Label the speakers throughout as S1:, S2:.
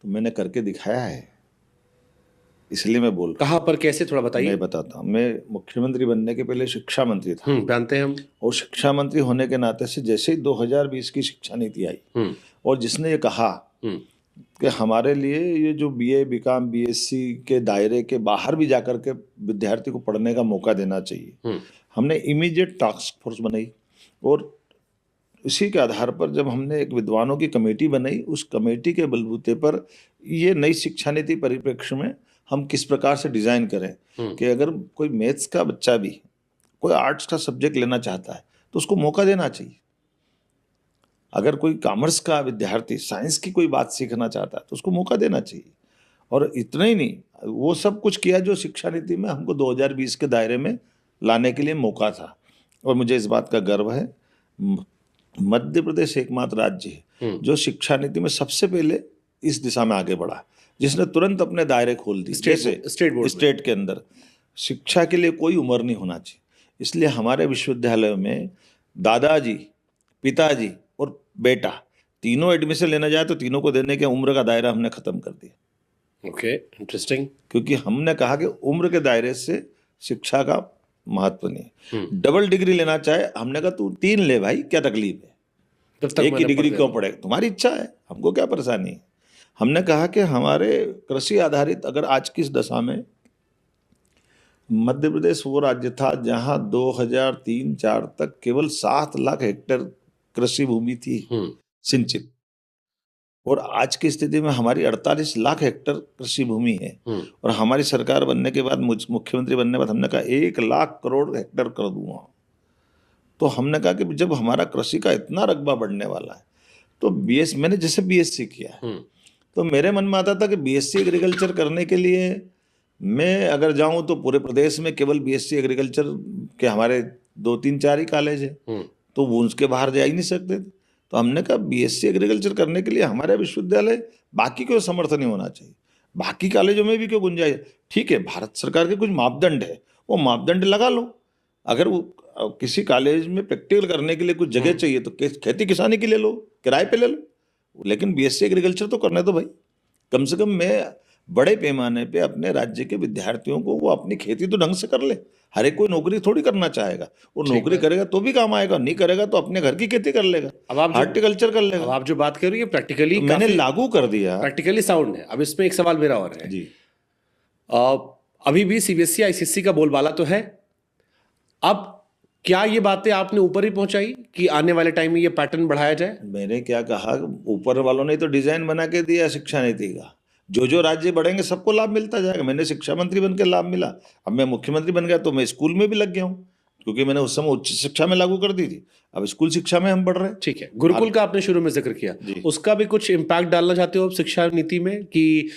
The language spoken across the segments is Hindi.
S1: तो मैंने करके दिखाया है, इसलिए मैं बोल रहा
S2: कहाँ पर, कैसे, थोड़ा
S1: हूँ।
S2: बताइए।
S1: मैं बताता हूँ। मैं मुख्यमंत्री बनने के पहले शिक्षा मंत्री था,
S2: जानते हैं हम।
S1: और शिक्षा मंत्री होने के नाते से जैसे ही 2020 की शिक्षा नीति आई और जिसने ये कहा कि हमारे लिए ये जो बीए, बीकॉम, बीएससी के दायरे के बाहर भी जाकर के विद्यार्थी को पढ़ने का मौका देना चाहिए, हमने इमीडिएट टास्क फोर्स बनाई, और इसी के आधार पर जब हमने एक विद्वानों की कमेटी बनाई, उस कमेटी के बलबूते पर ये नई शिक्षा नीति परिप्रेक्ष्य में हम किस प्रकार से डिजाइन करें कि अगर कोई मैथ्स का बच्चा भी कोई आर्ट्स का सब्जेक्ट लेना चाहता है तो उसको मौका देना चाहिए। अगर कोई कॉमर्स का विद्यार्थी साइंस की कोई बात सीखना चाहता है तो उसको मौका देना चाहिए। और इतना ही नहीं, वो सब कुछ किया जो शिक्षा नीति में हमको 2020 के दायरे में लाने के लिए मौका था। और मुझे इस बात का गर्व है, मध्य प्रदेश एकमात्र राज्य है जो शिक्षा नीति में सबसे पहले इस दिशा में आगे बढ़ा, जिसने तुरंत अपने दायरे खोल दिए। जैसे स्टेट के अंदर शिक्षा के लिए कोई उम्र नहीं होना चाहिए, इसलिए हमारे विश्वविद्यालय में दादाजी, पिताजी और बेटा तीनों एडमिशन लेना जाए तो तीनों को देने के उम्र का दायरा हमने खत्म कर दिया।
S2: Okay, interesting.
S1: क्योंकि हमने कहा कि उम्र के दायरे से शिक्षा का महत्व नहीं है। डबल डिग्री लेना चाहे, हमने कहा तू 3 ले भाई, क्या तकलीफ है, एक ही डिग्री क्यों पड़े, तुम्हारी इच्छा है, हमको क्या परेशानी है। हमने कहा कि हमारे कृषि आधारित, अगर आज की इस दशा में मध्य प्रदेश वो राज्य था जहां 2003-04 तक केवल 7 लाख हेक्टेयर कृषि भूमि थी सिंचित, और आज की स्थिति में हमारी 48 लाख हेक्टेयर कृषि भूमि है। और हमारी सरकार बनने के बाद, मुख्यमंत्री बनने के बाद हमने कहा 1 लाख करोड़ हेक्टेयर कर दूंगा। तो हमने कहा कि जब हमारा कृषि का इतना रकबा बढ़ने वाला है तो मैंने जैसे बीएससी किया है, तो मेरे मन में आता था कि बीएससी एग्रीकल्चर करने के लिए मैं अगर जाऊं तो पूरे प्रदेश में केवल बीएससी एग्रीकल्चर के हमारे 2-3-4 ही कॉलेज है, तो वो उसके बाहर जा ही नहीं सकते थे। तो हमने कहा बीएससी एग्रीकल्चर करने के लिए हमारे विश्वविद्यालय बाकी क्यों समर्थ नहीं होना चाहिए, बाकी कॉलेजों में भी क्यों गुंजाइश। ठीक है, भारत सरकार के कुछ मापदंड है, वो मापदंड लगा लो। अगर वो किसी कॉलेज में प्रैक्टिकल करने के लिए कुछ जगह चाहिए तो खेती किसानी के ले लो, किराए पे ले लो, लेकिन बीएससी एग्रीकल्चर तो करने दो भाई। कम से कम मैं बड़े पैमाने पे अपने राज्य के विद्यार्थियों को, वो अपनी खेती तो ढंग से कर ले। हर एक कोई नौकरी थोड़ी करना चाहेगा, वो नौकरी करेगा तो भी काम आएगा, नहीं करेगा तो अपने घर की खेती कर लेगा, अब आप हॉर्टिकल्चर कर लेगा।
S2: अब आप जो बात कर रही है प्रैक्टिकली
S1: तो मैंने लागू कर दिया,
S2: प्रैक्टिकली साउंड है। अब इसमें एक सवाल मेरा और है
S1: जी,
S2: अभी भी सीबीएसई आईसीएसई का बोलबाला तो है, अब क्या ये बातें आपने ऊपर ही पहुंचाई कि आने वाले टाइम में ये पैटर्न बढ़ाया जाए?
S1: मैंने क्या कहा, ऊपर वालों ने तो डिजाइन बना के दिया शिक्षा नीति का, जो राज्य बढ़ेंगे सबको लाभ मिलता जाएगा। मैंने शिक्षा मंत्री बनकर लाभ मिला, अब मैं मुख्यमंत्री बन गया तो मैं स्कूल में भी लग गया हूँ, क्योंकि मैंने उस समय उच्च शिक्षा में लागू कर दी थी, अब स्कूल शिक्षा में हम बढ़ रहे हैं।
S2: ठीक है, गुरुकुल का आपने शुरू में जिक्र किया, उसका भी कुछ इम्पैक्ट डालना चाहते हो आप शिक्षा नीति में? कि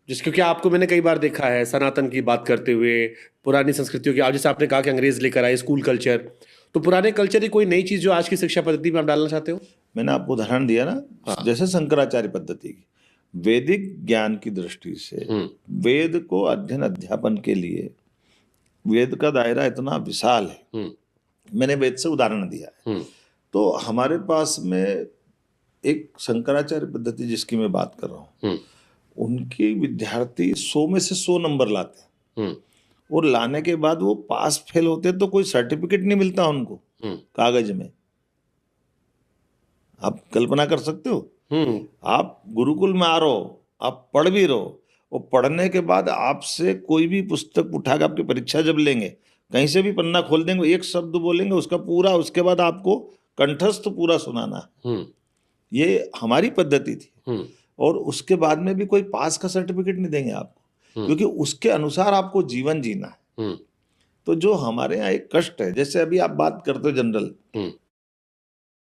S2: क्योंकि आपको मैंने कई बार देखा है सनातन की बात करते हुए, पुरानी संस्कृतियों की, आज जैसे आपने कहा कि अंग्रेज लेकर आए स्कूल कल्चर, तो पुराने कल्चर की कोई नई चीज जो आज की शिक्षा पद्धति में आप डालना चाहते हो?
S1: मैंने आपको उदाहरण दिया ना, जैसे शंकराचार्य पद्धति की, वैदिक ज्ञान की दृष्टि से वेद को अध्ययन अध्यापन के लिए वेद का दायरा इतना विशाल है, मैंने वेद से उदाहरण दिया है। तो हमारे पास में एक शंकराचार्य पद्धति जिसकी मैं बात कर रहा हूँ, उनके विद्यार्थी 100 में से 100 नंबर लाते हैं, और लाने के बाद वो पास फेल होते तो कोई सर्टिफिकेट नहीं मिलता उनको कागज में। आप कल्पना कर सकते हो, आप गुरुकुल में आ रहे हो, आप पढ़ भी रहो, और पढ़ने के बाद आपसे कोई भी पुस्तक उठाकर आपकी परीक्षा जब लेंगे, कहीं से भी पन्ना खोल देंगे, एक शब्द बोलेंगे उसका पूरा, उसके बाद आपको कंठस्थ पूरा सुनाना। ये हमारी पद्धति थी, और उसके बाद में भी कोई पास का सर्टिफिकेट नहीं देंगे आपको, क्योंकि उसके अनुसार आपको जीवन जीना है। तो जो हमारे यहाँ एक कष्ट है, जैसे अभी आप बात करते हो जनरल,